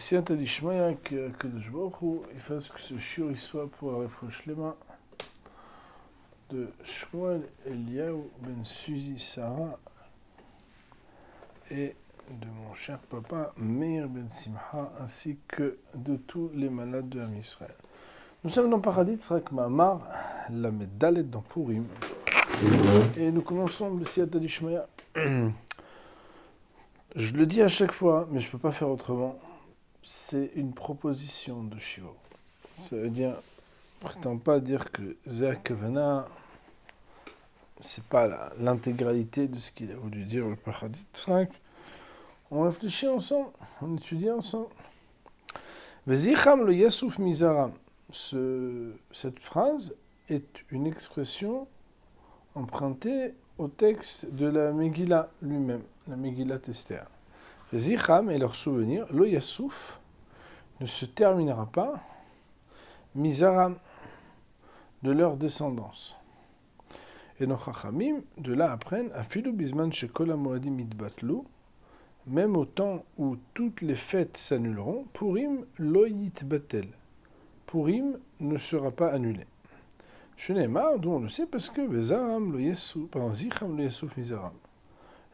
B'siyata d'Ishmaya, que Kadosh Baruch Hu fasse que ce shiur soit pour la refouach lema de Shmuel Eliyahu ben Suzy Sarah et de mon cher papa Meir ben Simcha, ainsi que de tous les malades de Am Yisraël. Nous sommes dans Paradis Tzrak Ma'amar, la Medalet dans Purim, et nous commençons B'siyata d'Ishmaya. Je le dis à chaque fois, mais je ne peux pas faire autrement. C'est une proposition de shiur. Ça veut dire, je ne prétends pas dire que Zéa Kavana, c'est pas l'intégralité de ce qu'il a voulu dire le Paradis Tzrak. On réfléchit ensemble, on étudie ensemble. Vezicham le Yasuf Mizaram. Cette phrase est une expression empruntée au texte de la Megillah lui-même, la Megillat Esther. Zicham et leur souvenir, lo Yassouf ne se terminera pas, Mizaram, de leur descendance. Et nos Chachamim, de là apprennent, Afilu Bisman Shekol HaMoadim Yitbatlu, même au temps où toutes les fêtes s'annuleront, Purim lo Yitbatel. Purim ne sera pas annulé. Shenemar, d'où on le sait, parce que Zicham lo Yassouf Mizaram.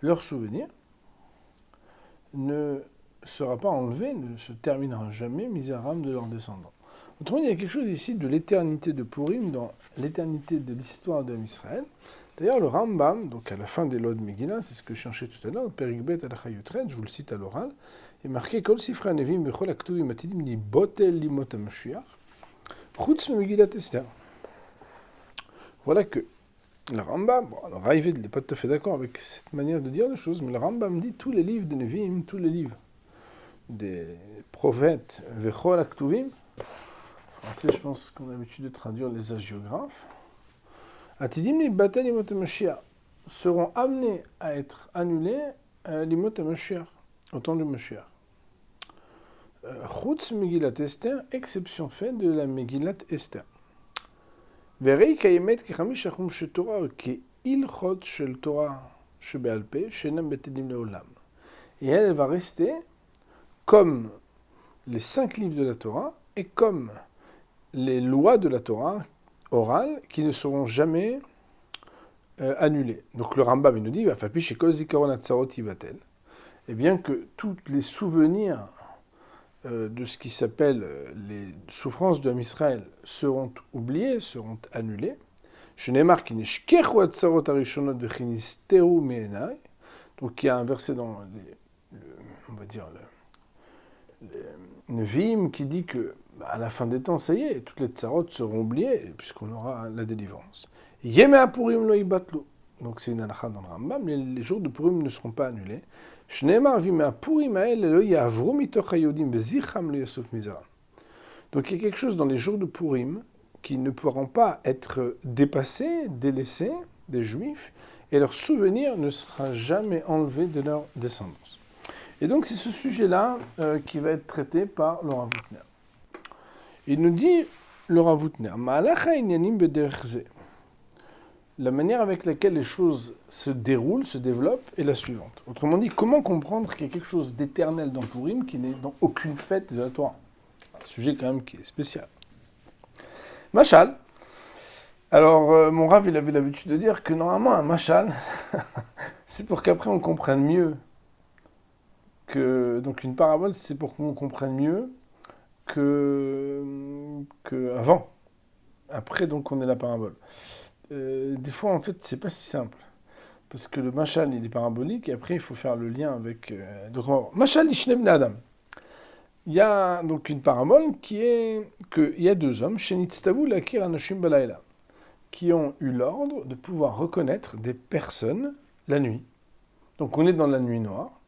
Leur souvenir ne sera pas enlevé, ne se terminera jamais, Mizaram, de leurs descendants. Autrement, il y a quelque chose ici de l'éternité de Purim, dans l'éternité de l'histoire de Israël. D'ailleurs, le Rambam, donc à la fin des lois de Megillah, c'est ce que je cherchais tout à l'heure, Perik Bet Halacha Yutret, je vous le cite à l'oral, est marqué Kol Sifra Nevim Bechol Aktuvim Atidim Ni Botel Limot HaMashiach, Chutz Megillat Esther. Voilà que le Rambam, bon, alors Raïvid n'est pas tout à fait d'accord avec cette manière de dire les choses, mais le Rambam dit tous les livres de Nevi'im, tous les livres des prophètes, Vechol Aktuvim, français, je pense qu'on a l'habitude de traduire les hagiographes, Atidim li batel limot HaMashiach, seront amenés à être annulés limot HaMashiach, au temps du Mashiach. Chutz Megillat Esther, exception faite de la Megillat Esther. Verei kayemet kechamish achum shetorah keilchot shel Torah shebe'al peh shenam betelim leolam. Et elle va rester comme les 5 livres de la Torah et comme les lois de la Torah orales qui ne seront jamais annulées. Donc le Rambam il nous dit vafapi shekol zikaron atzarot yivatel. Et bien que tous les souvenirs de ce qui s'appelle les souffrances de Israël seront oubliées, seront annulées. Shenemar ki neshkechu atzarot harishonot v'chinisteru me'enai. Donc il y a un verset dans on va dire le Nevi'im qui dit que à la fin des temps, ça y est, toutes les tsarot seront oubliées puisqu'on aura la délivrance. Yemei Purim lo yibatlu. Donc c'est une halakha dans le Rambam, les jours de Purim ne seront pas annulés. Shneimar vimei Purim hael lo ya'avru mitoch hayodim bezicham lo Yasuf Mizaram. Donc il y a quelque chose dans les jours de Purim qui ne pourront pas être dépassés, délaissés des Juifs, et leur souvenir ne sera jamais enlevé de leur descendance. Et donc c'est ce sujet-là qui va être traité par le Rav Woutner. Il nous dit, le Rav Woutner, Ma'alach ha'inyanim bederech zeh. La manière avec laquelle les choses se déroulent, se développent, est la suivante. Autrement dit, comment comprendre qu'il y a quelque chose d'éternel dans Purim qui n'est dans aucune fête de la Torah? Un sujet quand même qui est spécial. Machal. Alors, mon Rav, il avait l'habitude de dire que normalement, un machal, c'est pour qu'après on comprenne mieux. Donc une parabole, c'est pour qu'on comprenne mieux que avant. Après, donc, on est la parabole. Des fois, en fait, c'est pas si simple. Parce que le machal, il est parabolique, et après, il faut faire le lien avec... Donc, machal ishne bnei adam. Il y a donc une parabole qui est qu'il y a 2 hommes, shenitztavu lakir anashim balayla, qui ont eu l'ordre de pouvoir reconnaître des personnes la nuit. Donc, on est dans la nuit noire,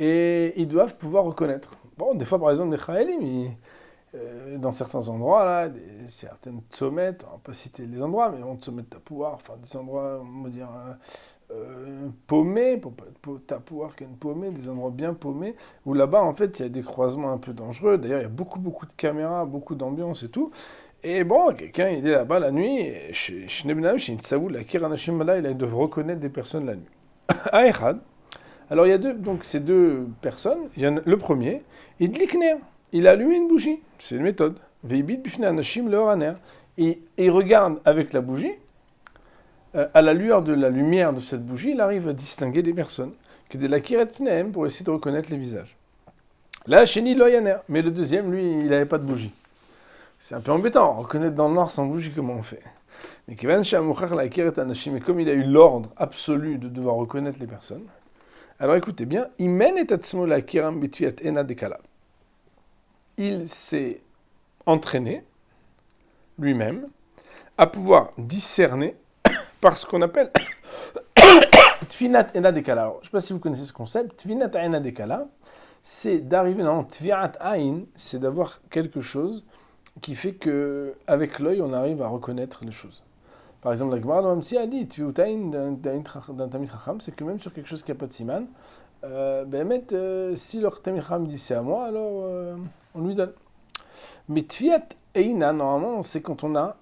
et ils doivent pouvoir reconnaître. Bon, des fois, par exemple, les chayalim, dans certains endroits, là, certaines tzomet, on ne va pas citer les endroits, mais on tzomet tapouar, enfin des endroits, on va dire, paumés, pour pas tapouar qu'une paumée, des endroits bien paumés, où là-bas, en fait, il y a des croisements un peu dangereux. D'ailleurs, il y a beaucoup de caméras, beaucoup d'ambiance et tout. Et bon, quelqu'un, il est là-bas la nuit, et ils doivent reconnaître des personnes la nuit. Aïchad, Alors il y a ces deux personnes. Il y en a, le premier, Idlikner, il a allumé une bougie. C'est une méthode. Veibit bifne anashim leoraner. Et il regarde avec la bougie, à la lueur de la lumière de cette bougie, il arrive à distinguer des personnes. Que de la kiret pneem pour essayer de reconnaître les visages. Là, Sheni loyaner. Mais le deuxième, lui, il n'avait pas de bougie. C'est un peu embêtant, reconnaître dans le noir sans bougie, comment on fait? Mais comme il a eu l'ordre absolu de devoir reconnaître les personnes, alors écoutez bien, il s'est entraîné lui-même à pouvoir discerner par ce qu'on appelle Tfinat Ena Dekala. Alors, je ne sais pas si vous connaissez ce concept. Tfinat Ena Dekala, c'est d'arriver dans Tviat Ain, c'est d'avoir quelque chose qui fait qu'avec l'œil, on arrive à reconnaître les choses. Par exemple, la Gemara dans Mamsi a dit Tviat Ain d'un Tamid Chacham, c'est que même sur quelque chose qui n'a pas de siman, si leur Tamid Chacham dit c'est à moi, alors on lui donne. Mais Tviat Aina, normalement, c'est quand on a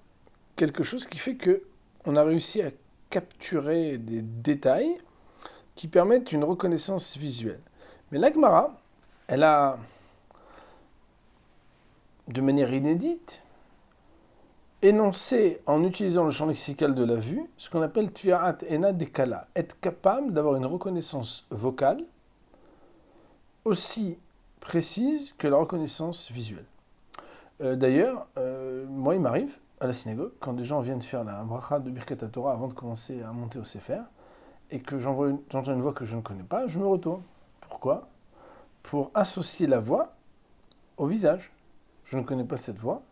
quelque chose qui fait qu'on a réussi à capturer des détails qui permettent une reconnaissance visuelle. Mais la Gemara, elle a, de manière inédite, énoncé en utilisant le champ lexical de la vue ce qu'on appelle Tvi'at Ena Dekala, être capable d'avoir une reconnaissance vocale aussi précise que la reconnaissance visuelle. D'ailleurs, moi il m'arrive à la synagogue, quand des gens viennent faire la bracha de Birkat Torah avant de commencer à monter au Sefer, et que j'entends une voix que je ne connais pas, je me retourne. Pourquoi ? Pour associer la voix au visage. Je ne connais pas cette voix.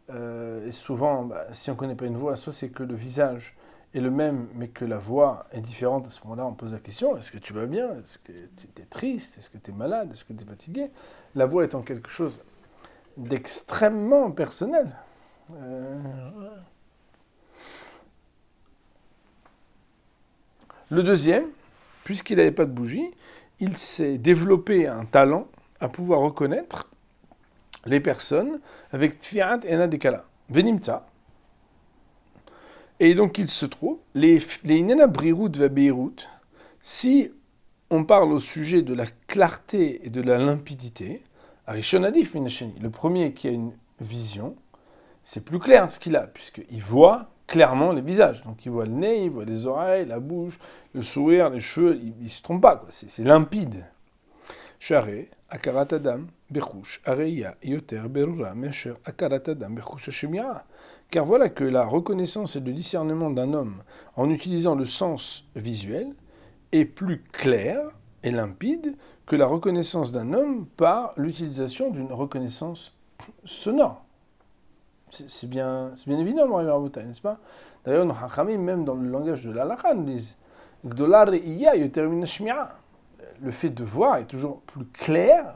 Et souvent, si on ne connaît pas une voix, soit c'est que le visage est le même, mais que la voix est différente. À ce moment-là, on pose la question, est-ce que tu vas bien ? Est-ce que tu es triste ? Est-ce que tu es malade ? Est-ce que tu es fatigué ? La voix étant quelque chose d'extrêmement personnel. Le deuxième, puisqu'il n'avait pas de bougie, il s'est développé un talent à pouvoir reconnaître les personnes avec Tfiat Ena Dekala. Venimta. Et donc il se trouve, les Inena Brirut va Beirut, si on parle au sujet de la clarté et de la limpidité, Arishon Adif Minasheni, le premier qui a une vision, c'est plus clair ce qu'il a, puisqu'il voit clairement les visages. Donc il voit le nez, il voit les oreilles, la bouche, le sourire, les cheveux, il ne se trompe pas, quoi. C'est limpide. Share, Akarat Adam, Bechush, Areya, Yoter, Berura, Mesher, Akarat Adam, Bechush, Hashemia. Car voilà que la reconnaissance et le discernement d'un homme en utilisant le sens visuel est plus clair et limpide que la reconnaissance d'un homme par l'utilisation d'une reconnaissance sonore. C'est bien évident, Marie Rabotai, n'est-ce pas? D'ailleurs, nos Hachamim, même dans le langage de l'Halakha, nous disent Gdola Re'iya yoter min hashmi'a. Le fait de voir est toujours plus clair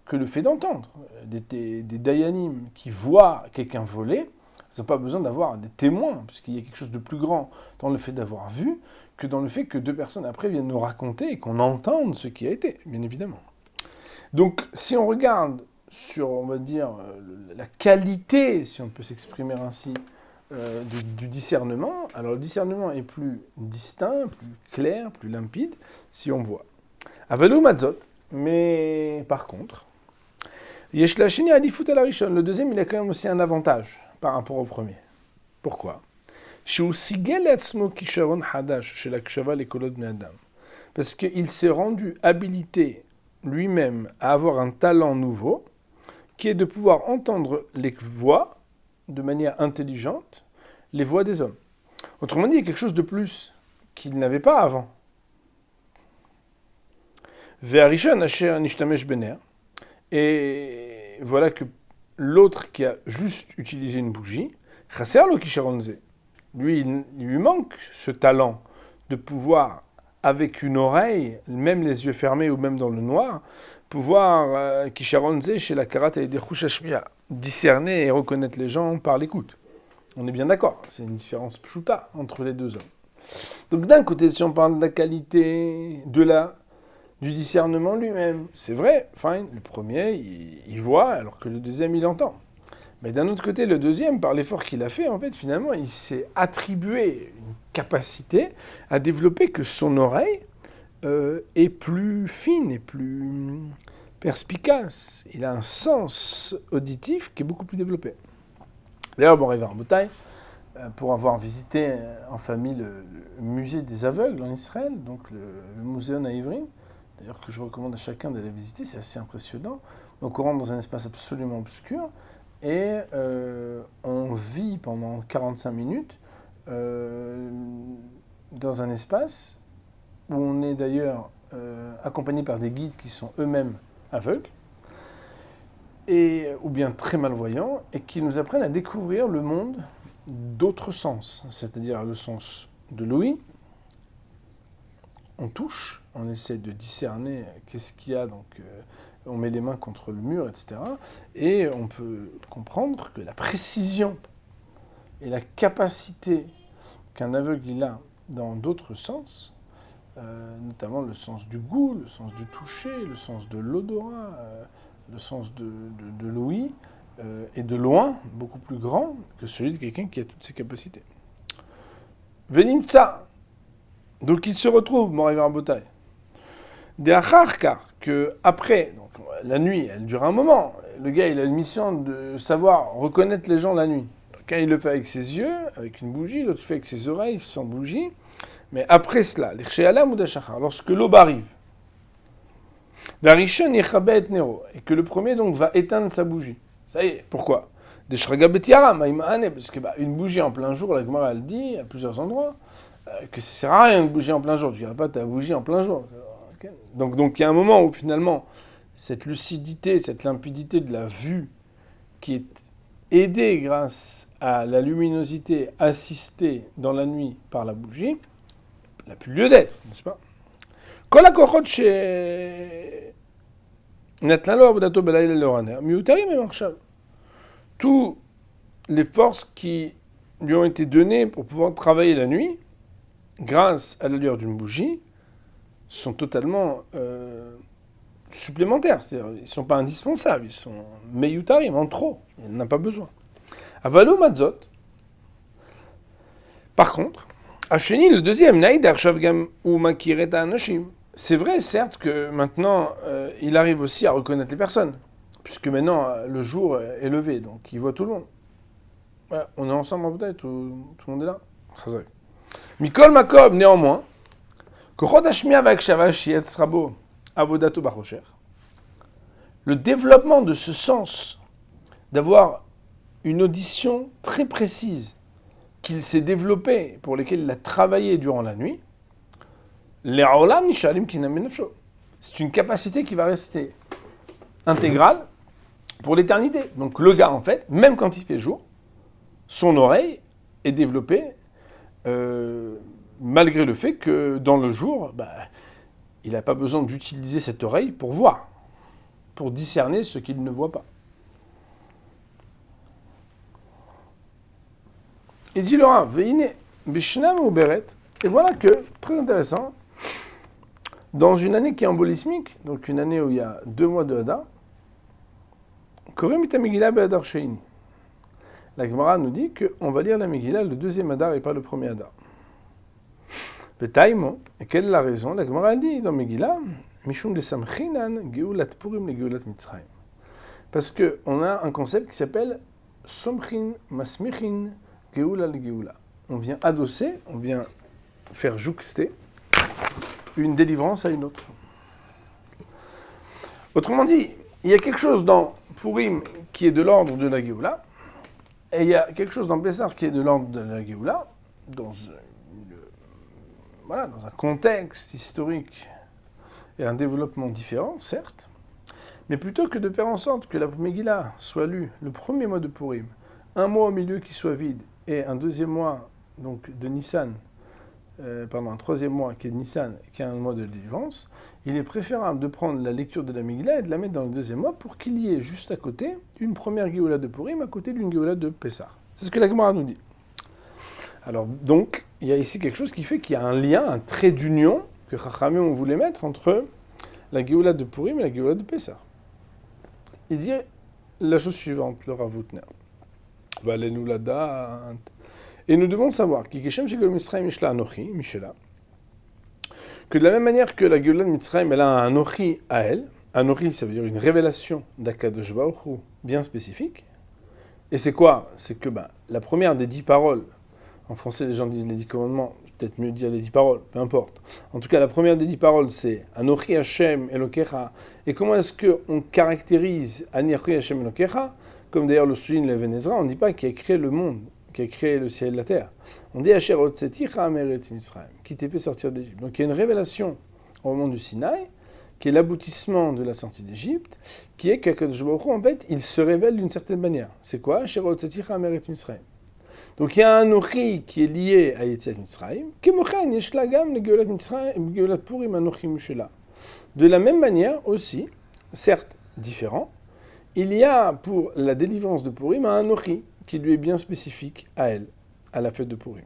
que le fait d'entendre. Des dayanim qui voient quelqu'un voler, ils n'ont pas besoin d'avoir des témoins, puisqu'il y a quelque chose de plus grand dans le fait d'avoir vu que dans le fait que deux personnes après viennent nous raconter et qu'on entende ce qui a été, bien évidemment. Donc, si on regarde sur, on va dire, la qualité, si on peut s'exprimer ainsi, du discernement, alors le discernement est plus distinct, plus clair, plus limpide, si on voit. Avalou Matzot, mais par contre, Yesh Lachini Adifut al Arishon, le deuxième, il a quand même aussi un avantage par rapport au premier. Pourquoi ? Parce qu'il s'est rendu habilité lui-même à avoir un talent nouveau, qui est de pouvoir entendre les voix de manière intelligente, les voix des hommes. Autrement dit, il y a quelque chose de plus qu'il n'avait pas avant. Et voilà que l'autre qui a juste utilisé une bougie, lui, il lui manque ce talent de pouvoir, avec une oreille, même les yeux fermés ou même dans le noir, pouvoir, chez la karate et des discerner et reconnaître les gens par l'écoute. On est bien d'accord, c'est une différence pshuta entre les deux hommes. Donc d'un côté, si on parle de la qualité du discernement lui-même, c'est vrai, fine, le premier, il voit, alors que le deuxième, il entend. Mais d'un autre côté, le deuxième, par l'effort qu'il a fait, en fait, finalement, il s'est attribué une capacité à développer que son oreille est plus fine et plus perspicace. Il a un sens auditif qui est beaucoup plus développé. D'ailleurs, bon, Rav Botaï, pour avoir visité en famille le musée des aveugles en Israël, donc le Muséon Ivrim, d'ailleurs que je recommande à chacun d'aller visiter, c'est assez impressionnant. Donc on rentre dans un espace absolument obscur et on vit pendant 45 minutes dans un espace où on est d'ailleurs accompagné par des guides qui sont eux-mêmes aveugles, ou bien très malvoyants, et qui nous apprennent à découvrir le monde d'autres sens, c'est-à-dire le sens de l'ouïe. On touche, on essaie de discerner qu'est-ce qu'il y a, donc on met les mains contre le mur, etc. Et on peut comprendre que la précision et la capacité qu'un aveugle il a dans d'autres sens, notamment le sens du goût, le sens du toucher, le sens de l'odorat, le sens de l'ouïe, est de loin beaucoup plus grand que celui de quelqu'un qui a toutes ces capacités. Venimtsa, donc il se retrouve, Moray Barbotaï, que après, donc la nuit, elle dure un moment. Le gars, il a une mission de savoir reconnaître les gens la nuit. Donc, un, il le fait avec ses yeux, avec une bougie, l'autre le fait avec ses oreilles, sans bougie. Mais après cela, lorsque l'aube arrive, et que le premier donc va éteindre sa bougie. Ça y est, pourquoi? Parce que une bougie en plein jour, la Gemara elle dit à plusieurs endroits que ça sert à rien une bougie en plein jour. Tu ne verras pas ta bougie en plein jour. Okay. Donc il y a un moment où finalement cette lucidité, cette limpidité de la vue qui est aidée grâce à la luminosité assistée dans la nuit par la bougie, n'a plus lieu d'être, n'est-ce pas? Toutes les forces qui lui ont été données pour pouvoir travailler la nuit, grâce à la lueur d'une bougie, sont totalement supplémentaires. C'est-à-dire, ils ne sont pas indispensables, ils sont meyutarim, en trop. Il n'en a pas besoin. Avalo Matzot, par contre, Hacheni, le deuxième, Naïd Shavgam ou Makireta Anoshim. C'est vrai, certes, que maintenant, il arrive aussi à reconnaître les personnes, puisque maintenant, le jour est levé, donc il voit tout le monde. Ouais, on est ensemble, peut-être, tout le monde est là. Mikol Makob, néanmoins, le développement de ce sens, d'avoir une audition très précise, qu'il s'est développé, pour lesquels il a travaillé durant la nuit, c'est une capacité qui va rester intégrale pour l'éternité. Donc le gars, en fait, même quand il fait jour, son oreille est développée malgré le fait que dans le jour, il n'a pas besoin d'utiliser cette oreille pour voir, pour discerner ce qu'il ne voit pas. Et dit Laurent, et voilà que, très intéressant, dans une année qui est embolismique, donc une année où il y a 2 mois de Hadar, la Gemara nous dit qu'on va lire la Megillah le 2e Hadar et pas le 1er Hadar. Et quelle est la raison? La Gemara dit dans Megillah, Mishum de Samchinan, Geulat Purim le Geulat Mitzrayim. Parce qu'on a un concept qui s'appelle Somchin Masmichin Geula le Geula. On vient adosser, on vient faire jouxter une délivrance à une autre. Autrement dit, il y a quelque chose dans Purim qui est de l'ordre de la Geoula, et il y a quelque chose dans Pessah qui est de l'ordre de la Geoula, dans un contexte historique et un développement différent, certes, mais plutôt que de faire en sorte que la Megillah soit lue le premier mois de Purim, un mois au milieu qui soit vide, et un deuxième mois donc de Nissan, un troisième mois qui est Nissan, qui est un mois de délivrance, il est préférable de prendre la lecture de la Megillah et de la mettre dans le deuxième mois pour qu'il y ait juste à côté une première Géoula de Purim à côté d'une Géoula de Pessah. C'est ce que la Gemara nous dit. Alors donc, il y a ici quelque chose qui fait qu'il y a un lien, un trait d'union que Chachamim voulait mettre entre la Géoula de Purim et la Géoula de Pessah. Il dit la chose suivante, le Rav Hutner. Valenu ladat. Et nous devons savoir Que de la même manière que la Géoula de Mitzrayim, elle a un Ochi à elle. Un Ochi, ça veut dire une révélation d'Akadosh Baruch Hu bien spécifique. Et c'est quoi? C'est que la première des 10 paroles, en français les gens disent les 10 commandements, peut-être mieux dire les 10 paroles, peu importe. En tout cas, la première des 10 paroles, c'est Anochi Hashem Elokecha. Et comment est-ce qu'on caractérise Anochi Hashem Elokecha? Comme d'ailleurs le souligne l'Even Ezra, on ne dit pas qui a créé le monde, qui a créé le ciel et la terre. On dit Asher Otseticha Meretz Mitzrayim, qui t'ait fait sortir d'Égypte. Donc il y a une révélation au moment du Sinaï, qui est l'aboutissement de la sortie d'Égypte, qui est qu'Akadosh Baruch Hu, en fait, il se révèle d'une certaine manière. C'est quoi? Asher Otseticha Meretz Mitzrayim. Donc il y a un Anochi qui est lié à Yetziat Mitzrayim, Kemochen Yeshla Gam le Geulat Mitzrayim, Geulat Purim Anochi Mushela. De la même manière aussi, certes différent, il y a pour la délivrance de Purim un Anochi qui lui est bien spécifique à elle, à la fête de Purim.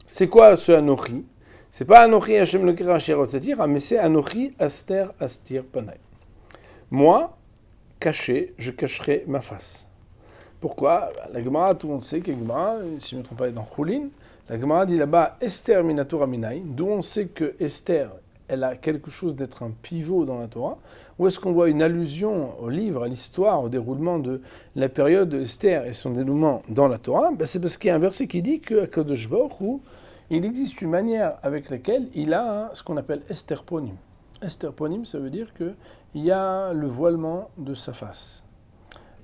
C'est quoi ce Anochi? C'est pas Anochi Hashem Elokecha Asher Otzatira, mais c'est Anochi Aster Astir Panay. Moi, caché, je cacherai ma face. Pourquoi? La Gemara, tout le monde sait que la Gemara, si je ne me trompe pas, est dans Choulin. La Gemara dit là-bas Esther Minatora Minai, d'où on sait que Esther, elle a quelque chose d'être un pivot dans la Torah. Où est-ce qu'on voit une allusion au livre, à l'histoire, au déroulement de la période d'Esther et son dénouement dans la Torah? C'est parce qu'il y a un verset qui dit qu'à Kadosh Baruch Hu, il existe une manière avec laquelle il a ce qu'on appelle Esther Ponim. Esther Ponim, ça veut dire qu'il y a le voilement de sa face.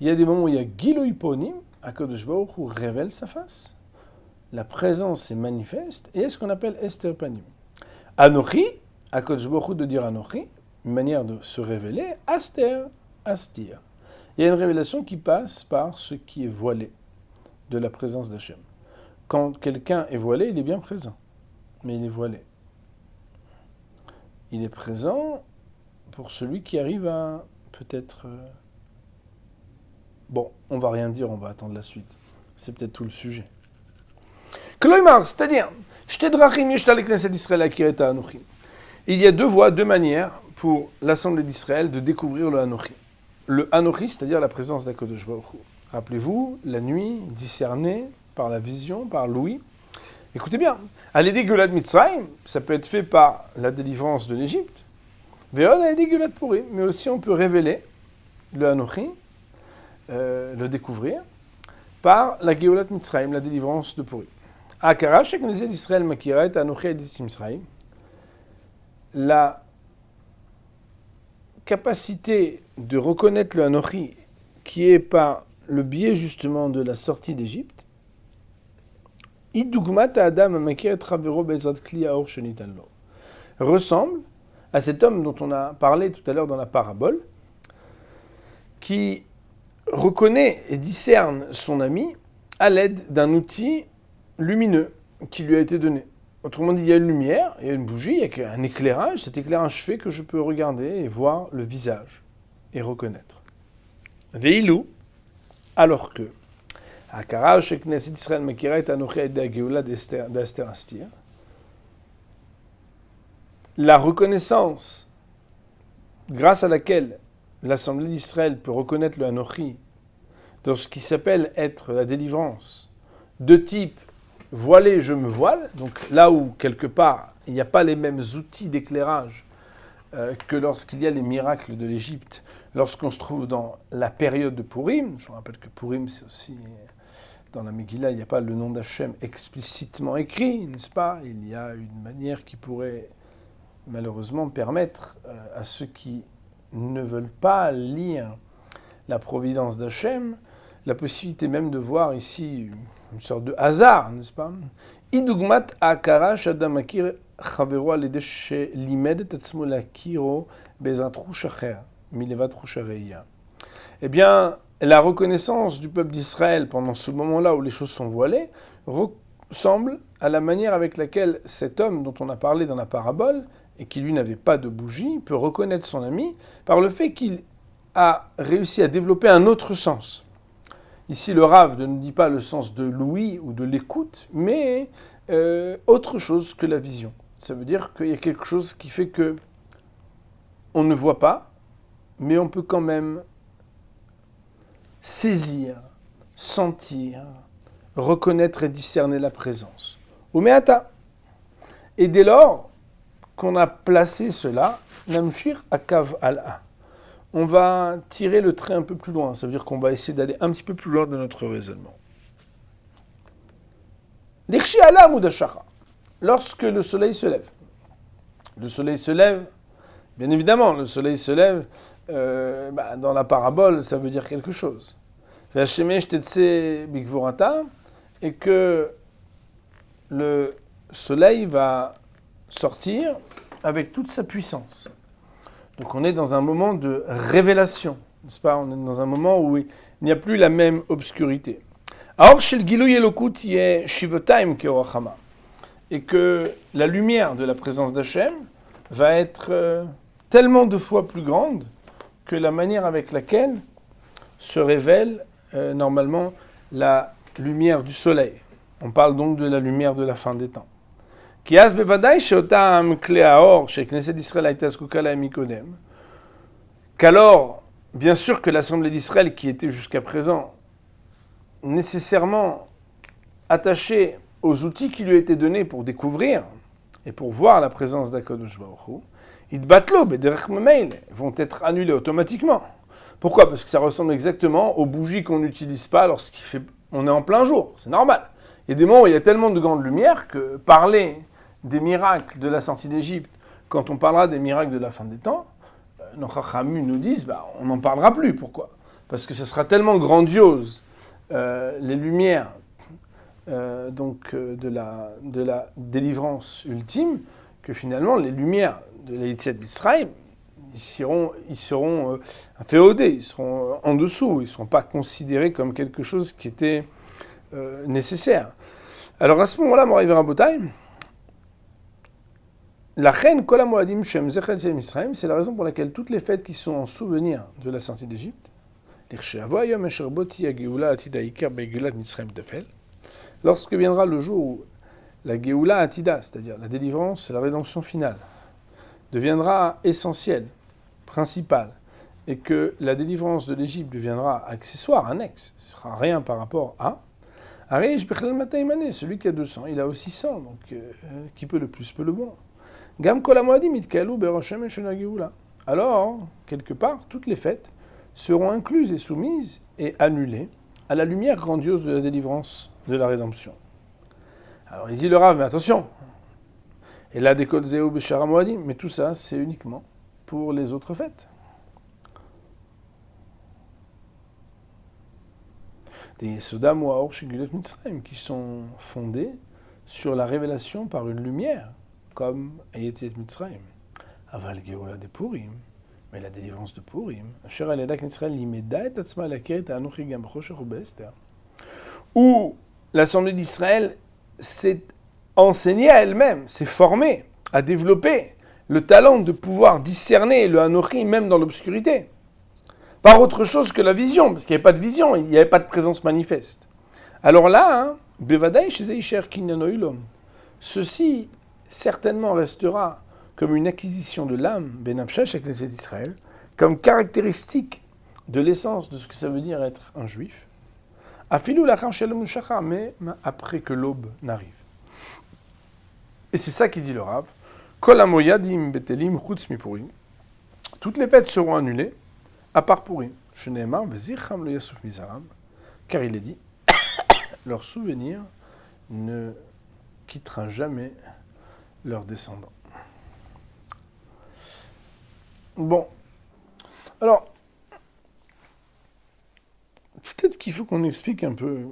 Il y a des moments où il y a Gilui Ponim, Akadosh Baruch Hu révèle sa face. La présence est manifeste, et est ce qu'on appelle Esther Panim. Anochi, Akadosh Baruch Hu de dire Anochi, une manière de se révéler, Aster, Astir. Il y a une révélation qui passe par ce qui est voilé de la présence d'Hachem. Quand quelqu'un est voilé, il est bien présent, mais il est voilé. Il est présent pour celui qui arrive à peut-être... Bon, on va rien dire, on va attendre la suite. C'est peut-être tout le sujet. Kloimar, c'est-à-dire, il y a deux voies, deux manières pour l'Assemblée d'Israël de découvrir le Anochi. Le Anochi, c'est-à-dire la présence d'Akadosh Baruch Hu. Rappelez-vous, la nuit, discernée par la vision, par l'ouïe. Écoutez bien, à l'aider Geulat Mitzrayim, ça peut être fait par la délivrance de l'Égypte. Ve'od à l'aider Geulat Purim, mais aussi on peut révéler le Anochi, le découvrir, par la Geulat Mitzrayim, la délivrance de Purim. Akara, chaque Knesset d'Israël makira et Anochi Edis Mitzrayim. La capacité de reconnaître le Anochi, qui est par le biais justement de la sortie d'Égypte, ressemble à cet homme dont on a parlé tout à l'heure dans la parabole, qui reconnaît et discerne son ami à l'aide d'un outil lumineux qui lui a été donné. Autrement dit, il y a une lumière, il y a une bougie, il y a un éclairage. Cet éclairage fait que je peux regarder et voir le visage et reconnaître. Veilou, alors que la reconnaissance grâce à laquelle l'Assemblée d'Israël peut reconnaître le Anochi dans ce qui s'appelle être la délivrance de type voilé, je me voile, donc là où quelque part il n'y a pas les mêmes outils d'éclairage que lorsqu'il y a les miracles de l'Égypte, lorsqu'on se trouve dans la période de Purim. Je vous rappelle que Purim, c'est aussi, dans la Megillah, il n'y a pas le nom d'Hachem explicitement écrit, n'est-ce pas? Il y a une manière qui pourrait malheureusement permettre à ceux qui ne veulent pas lire la providence d'Hachem, la possibilité même de voir ici une sorte de hasard, n'est-ce pas? Idugmat akara shadamakir chavero aledeshe limed tatzmo lakiro bezatrush acher milevatrush areya. Eh bien, la reconnaissance du peuple d'Israël pendant ce moment-là où les choses sont voilées ressemble à la manière avec laquelle cet homme dont on a parlé dans la parabole et qui lui n'avait pas de bougie peut reconnaître son ami par le fait qu'il a réussi à développer un autre sens. Ici, le Rav ne nous dit pas le sens de l'ouïe ou de l'écoute, mais autre chose que la vision. Ça veut dire qu'il y a quelque chose qui fait que on ne voit pas, mais on peut quand même saisir, sentir, reconnaître et discerner la présence. Umeata. Et dès lors, qu'on a placé cela, Namshir Akav al-A. On va tirer le trait un peu plus loin. Ça veut dire qu'on va essayer d'aller un petit peu plus loin de notre raisonnement. L'Irshi ala Mudashara. Lorsque le soleil se lève. Le soleil se lève, bien évidemment, le soleil se lève, dans la parabole, ça veut dire quelque chose. V'Hashemesh Tetse Bigvorata, et que le soleil va sortir avec toute sa puissance. Donc on est dans un moment de révélation, n'est-ce pas? On est dans un moment où il n'y a plus la même obscurité. Alors, chez le Gilou Yelokut, il y a Shivotaim Keorachama. Et que la lumière de la présence d'Hachem va être tellement de fois plus grande que la manière avec laquelle se révèle normalement la lumière du soleil. On parle donc de la lumière de la fin des temps. Qu'alors, bien sûr que l'Assemblée d'Israël, qui était jusqu'à présent nécessairement attachée aux outils qui lui étaient donnés pour découvrir et pour voir la présence d'Akadosh Baruch Hu, vont être annulés automatiquement. Pourquoi? Parce que ça ressemble exactement aux bougies qu'on n'utilise pas on est en plein jour. C'est normal. Il y a des moments où il y a tellement de grande lumière que parler des miracles de la sortie d'Égypte, quand on parlera des miracles de la fin des temps, nos Chachamim nous disent, on n'en parlera plus. Pourquoi? Parce que ça sera tellement grandiose, les lumières de la délivrance ultime, que finalement, les lumières de la Yetziat Mitzrayim, ils seront féodés, ils seront en dessous, ils ne seront pas considérés comme quelque chose qui était nécessaire. Alors à ce moment-là, Moraï Verabotay, la reine Kol HaMoadim Shem Zecher Yetziat Mitzrayim, c'est la raison pour laquelle toutes les fêtes qui sont en souvenir de la sortie d'Égypte, lorsque viendra le jour où la Geoula Atida, c'est-à-dire la délivrance et la rédemption finale, deviendra essentielle, principale, et que la délivrance de l'Égypte deviendra accessoire, annexe, ce ne sera rien par rapport à celui qui a 200, il a aussi 100, donc qui peut le plus peut le moins. Alors, quelque part, toutes les fêtes seront incluses et soumises et annulées à la lumière grandiose de la délivrance de la rédemption. Alors il dit le Rav, mais attention, et là des Kol Zeu B'Shara Moadim, mais tout ça c'est uniquement pour les autres fêtes. Des Sodam ou Aor Shigulet Mitzrayim qui sont fondés sur la révélation par une lumière, comme Yetziat Mitzrayim. Aval Geoula de Purim, mais la délivrance de Purim, où l'Assemblée d'Israël s'est enseignée à elle-même, s'est formée, a développé le talent de pouvoir discerner le Hanochi même dans l'obscurité, par autre chose que la vision, parce qu'il n'y avait pas de vision, il n'y avait pas de présence manifeste. Alors là, Bevadaï chez Eisher Kinyanoilom, ceci certainement restera comme une acquisition de l'âme, Benafshash avec les d'Israël, comme caractéristique de l'essence de ce que ça veut dire être un juif, Afilou lachar shalom shachar, mais après que l'aube n'arrive. Et c'est ça qui dit le Rav, Kol hamoyadim betelim chutz mi Purim, toutes les fêtes seront annulées, à part Purim, Sheneemar vezicham lo yasuf mizaram, car il est dit, leur souvenir ne quittera jamais leurs descendants. Bon, alors, peut-être qu'il faut qu'on explique un peu,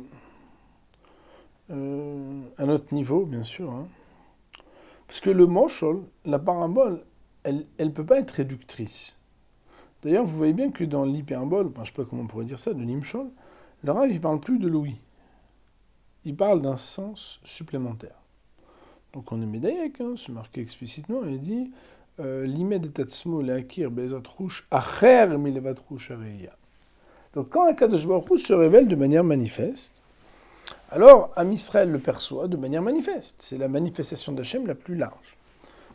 à notre niveau, bien sûr, parce que le moshol, la parabole, elle ne peut pas être réductrice. D'ailleurs, vous voyez bien que dans l'hyperbole, je ne sais pas comment on pourrait dire ça, de l'imshol, le Rav, il ne parle plus de l'ouïe. Il parle d'un sens supplémentaire. Donc on est médaillek, c'est marqué explicitement, il dit Limed et tatsmo leakir be'ezat rouch acher milevat rouch areya. Donc quand Akadosh Baruch Hu se révèle de manière manifeste, alors Am Israël le perçoit de manière manifeste. C'est la manifestation d'Hachem la plus large.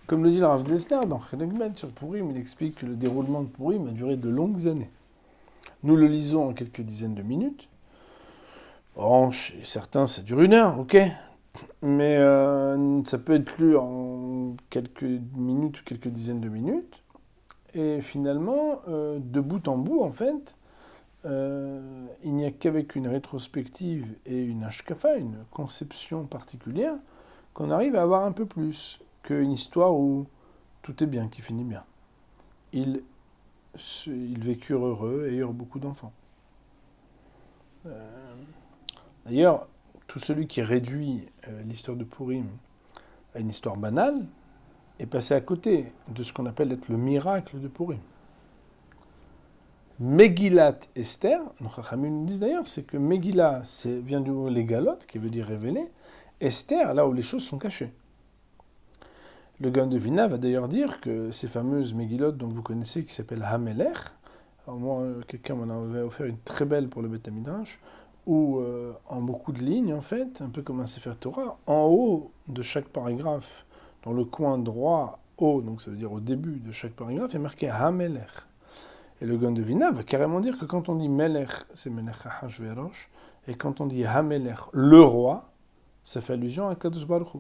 Comme le dit le Rav Dessler dans Chelek Bet sur Purim, il explique que le déroulement de Purim a duré de longues années. Nous le lisons en quelques dizaines de minutes. Bon, chez certains, ça dure 1 heure, ok. mais ça peut être lu en quelques minutes ou quelques dizaines de minutes. Et finalement, de bout en bout, en fait, il n'y a qu'avec une rétrospective et une hashkafa, une conception particulière, qu'on arrive à avoir un peu plus qu'une histoire où tout est bien, qui finit bien. Ils vécurent heureux et eurent beaucoup d'enfants. D'ailleurs, tout celui qui réduit l'histoire de Purim à une histoire banale est passé à côté de ce qu'on appelle être le miracle de Purim. Megillat Esther, nos Chachamim nous disent d'ailleurs, c'est que Megillah vient du mot légalot, qui veut dire révéler, Esther, là où les choses sont cachées. Le Gaon de Vilna va d'ailleurs dire que ces fameuses Megillot dont vous connaissez, qui s'appellent Hamelech, alors moi, quelqu'un m'en avait offert une très belle pour le Beth Midrash, où en beaucoup de lignes, en fait, un peu comme un Sefer Torah, en haut de chaque paragraphe, dans le coin droit haut, donc ça veut dire au début de chaque paragraphe, il y a marqué Hamelech. Et le Gaon de Vilna va carrément dire que quand on dit Melech, c'est Melech HaHashverosh, et quand on dit Hamelech, le roi, ça fait allusion à Kadosh Baruch Hu.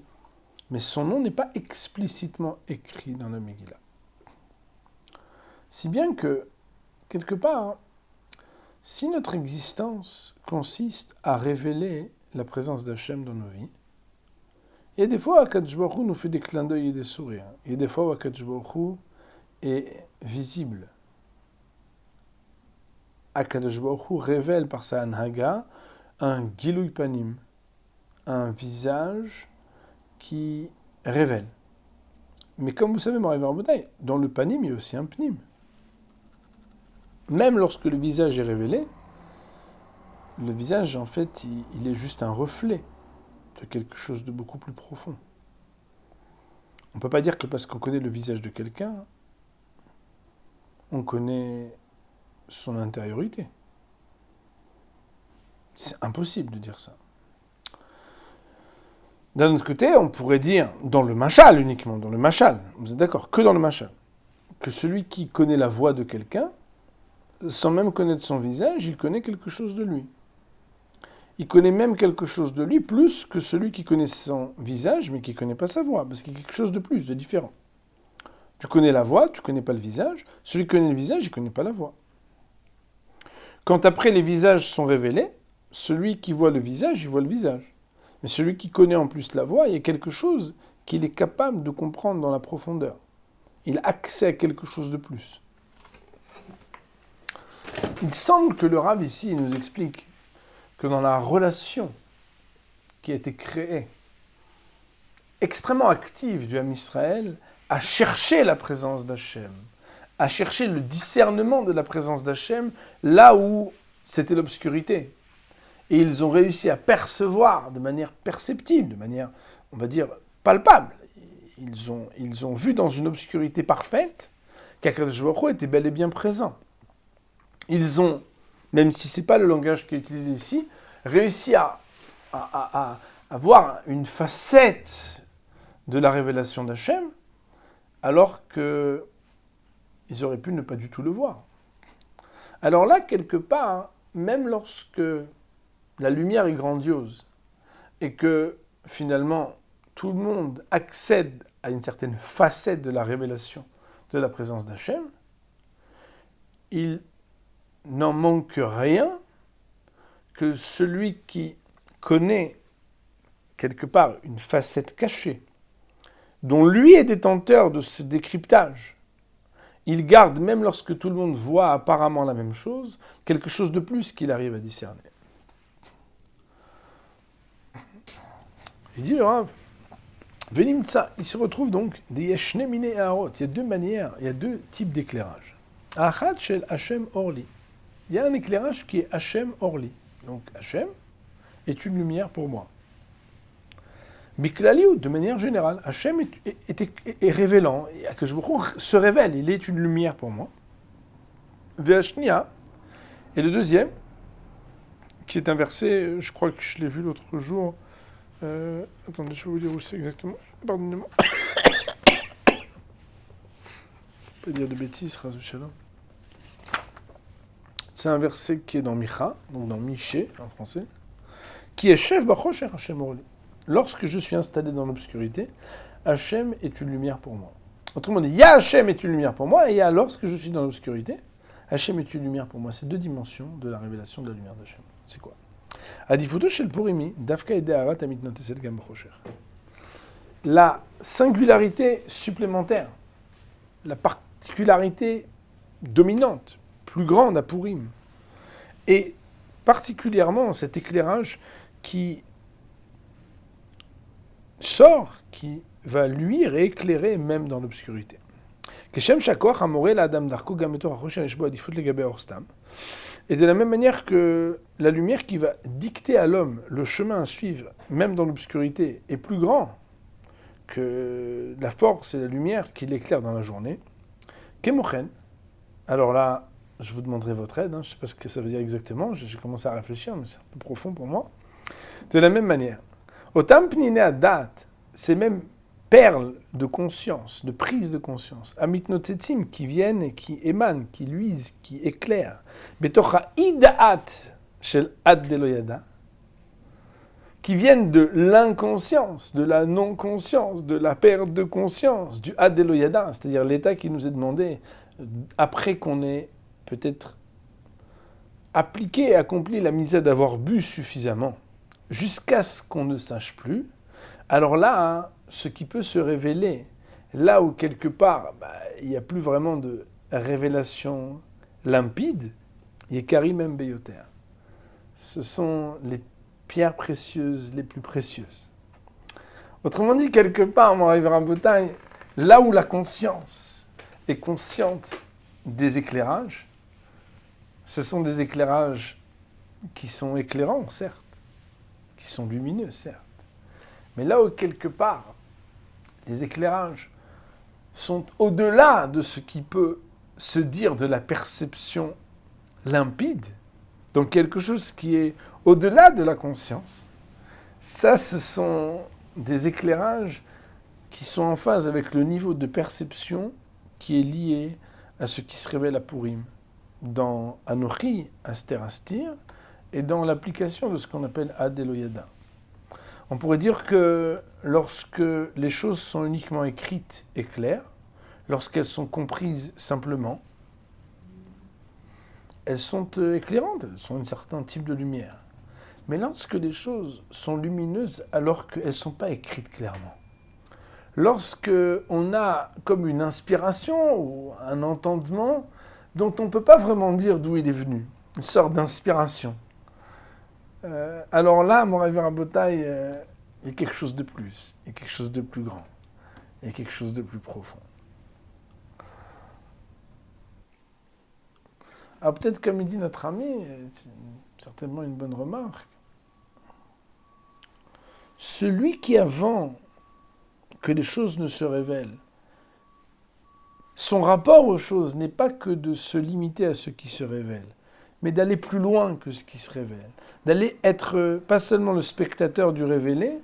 Mais son nom n'est pas explicitement écrit dans la Megillah. Si bien que, quelque part, si notre existence consiste à révéler la présence d'Hachem dans nos vies, il y a des fois où Kadosh Baruch Hu nous fait des clins d'œil et des sourires. Il y a des fois où Kadosh Baruch Hu est visible. Akadosh Baruch Hu révèle par sa anhaga un gilui panim, un visage qui révèle. Mais comme vous savez, Moray Barbodaï, dans le panim, il y a aussi un pnim. Même lorsque le visage est révélé, le visage, en fait, il est juste un reflet de quelque chose de beaucoup plus profond. On ne peut pas dire que parce qu'on connaît le visage de quelqu'un, on connaît son intériorité. C'est impossible de dire ça. D'un autre côté, on pourrait dire, dans le mashal uniquement, dans le mashal, vous êtes d'accord, que dans le mashal, que celui qui connaît la voix de quelqu'un, sans même connaître son visage, il connaît quelque chose de lui. Il connaît même quelque chose de lui plus que celui qui connaît son visage, mais qui ne connaît pas sa voix, parce qu'il y a quelque chose de plus, de différent. Tu connais la voix, tu ne connais pas le visage. Celui qui connaît le visage, il ne connaît pas la voix. Quand après les visages sont révélés, celui qui voit le visage, il voit le visage. Mais celui qui connaît en plus la voix, il y a quelque chose qu'il est capable de comprendre dans la profondeur. Il a accès à quelque chose de plus. Il semble que le Rav ici nous explique que dans la relation qui a été créée, extrêmement active du Ham Israël, à chercher la présence d'Hachem, à chercher le discernement de la présence d'Hachem là où c'était l'obscurité. Et ils ont réussi à percevoir de manière perceptible, de manière, on va dire, palpable. Ils ont vu dans une obscurité parfaite qu'Akadosh Baruch Hu était bel et bien présent. Ils ont, même si ce n'est pas le langage qui est utilisé ici, réussi à voir une facette de la révélation d'Hachem, alors qu'ils auraient pu ne pas du tout le voir. Alors là, quelque part, même lorsque la lumière est grandiose et que finalement tout le monde accède à une certaine facette de la révélation de la présence d'Hachem, il n'en manque rien que celui qui connaît quelque part une facette cachée, dont lui est détenteur de ce décryptage, il garde, même lorsque tout le monde voit apparemment la même chose, quelque chose de plus qu'il arrive à discerner. Il dit le Rav, Venimtsa, il se retrouve donc des Yeshne Mine et Aharot. Il y a deux manières, il y a deux types d'éclairage. Achat shel Hashem Orli. Il y a un éclairage qui est Hashem Orli. Donc Hashem est une lumière pour moi. Biklaliou, de manière générale, Hashem est révélant, que je se révèle, il est une lumière pour moi. Ve'ashnia, et le deuxième, qui est un verset, je crois que je l'ai vu l'autre jour. Attendez, je vais vous dire où c'est exactement. Pardonnez-moi. Je ne peux pas dire de bêtises, Raz Shalom. C'est un verset qui est dans Micha, donc dans Miché en français, qui est chef Bachosh et Hashem Orli. lorsque je suis installé dans l'obscurité, Hachem est une lumière pour moi. Autrement dit, il y a Hachem est une lumière pour moi, et il y a lorsque je suis dans l'obscurité, Hachem est une lumière pour moi. C'est deux dimensions de la révélation de la lumière d'Hachem. C'est quoi? Adifuto shel Purimi, Dafka et Deharat amit noteset gam b'chosher. La singularité supplémentaire, la particularité dominante, plus grande à Purim, et particulièrement cet éclairage qui sort, qui va luire et éclairer même dans l'obscurité. Et de la même manière que la lumière qui va dicter à l'homme le chemin à suivre, même dans l'obscurité, est plus grand que la force et la lumière qui l'éclairent dans la journée. Kemochen. Alors là, je vous demanderai votre aide, je ne sais pas ce que ça veut dire exactement, j'ai commencé à réfléchir, mais c'est un peu profond pour moi. De la même manière, Otam pnine adat, ces mêmes perles de conscience, de prise de conscience, amitnotzetzim, qui viennent et qui émanent, qui luisent, qui éclairent, betocha idaat shel ad deloyada, qui viennent de l'inconscience, de la non-conscience, de la perte de conscience, du ad deloyada, c'est-à-dire l'état qui nous est demandé après qu'on ait peut-être appliqué et accompli la misère d'avoir bu suffisamment, jusqu'à ce qu'on ne sache plus, alors là, ce qui peut se révéler, là où quelque part, il n'y a plus vraiment de révélation limpide, Yekari même Beyoter. Ce sont les pierres précieuses les plus précieuses. Autrement dit, quelque part, on arrivera à Botaï, là où la conscience est consciente des éclairages, ce sont des éclairages qui sont éclairants, certes, qui sont lumineux, certes. Mais là où, quelque part, les éclairages sont au-delà de ce qui peut se dire de la perception limpide, donc quelque chose qui est au-delà de la conscience, ça, ce sont des éclairages qui sont en phase avec le niveau de perception qui est lié à ce qui se révèle à Purim, dans Anochi, Aster Astir, et dans l'application de ce qu'on appelle Ad Eloyada. On pourrait dire que lorsque les choses sont uniquement écrites et claires, lorsqu'elles sont comprises simplement, elles sont éclairantes, elles sont un certain type de lumière. Mais lorsque les choses sont lumineuses alors qu'elles ne sont pas écrites clairement, lorsque on a comme une inspiration ou un entendement dont on ne peut pas vraiment dire d'où il est venu, une sorte d'inspiration, alors là, Moravi Rabotai, il y a quelque chose de plus, il y a quelque chose de plus grand, il y a quelque chose de plus profond. Alors peut-être comme il dit notre ami, c'est certainement une bonne remarque, celui qui avant que les choses ne se révèlent, son rapport aux choses n'est pas que de se limiter à ce qui se révèle, mais d'aller plus loin que ce qui se révèle, d'aller être pas seulement le spectateur du révélé,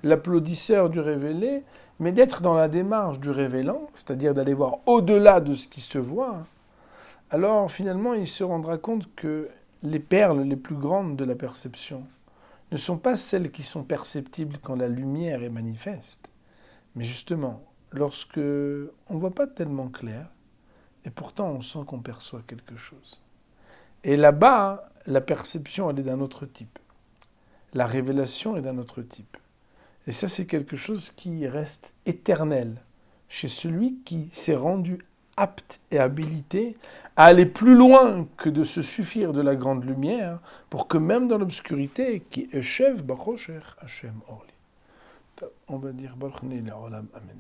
l'applaudisseur du révélé, mais d'être dans la démarche du révélant, c'est-à-dire d'aller voir au-delà de ce qui se voit. Alors finalement, il se rendra compte que les perles les plus grandes de la perception ne sont pas celles qui sont perceptibles quand la lumière est manifeste, mais justement, lorsque on ne voit pas tellement clair, et pourtant on sent qu'on perçoit quelque chose. Et là-bas, la perception, elle est d'un autre type. La révélation est d'un autre type. Et ça, c'est quelque chose qui reste éternel chez celui qui s'est rendu apte et habilité à aller plus loin que de se suffire de la grande lumière pour que même dans l'obscurité, qui échev bachosher Hashem orli. On va dire Baruch Ni Le'olam Amen.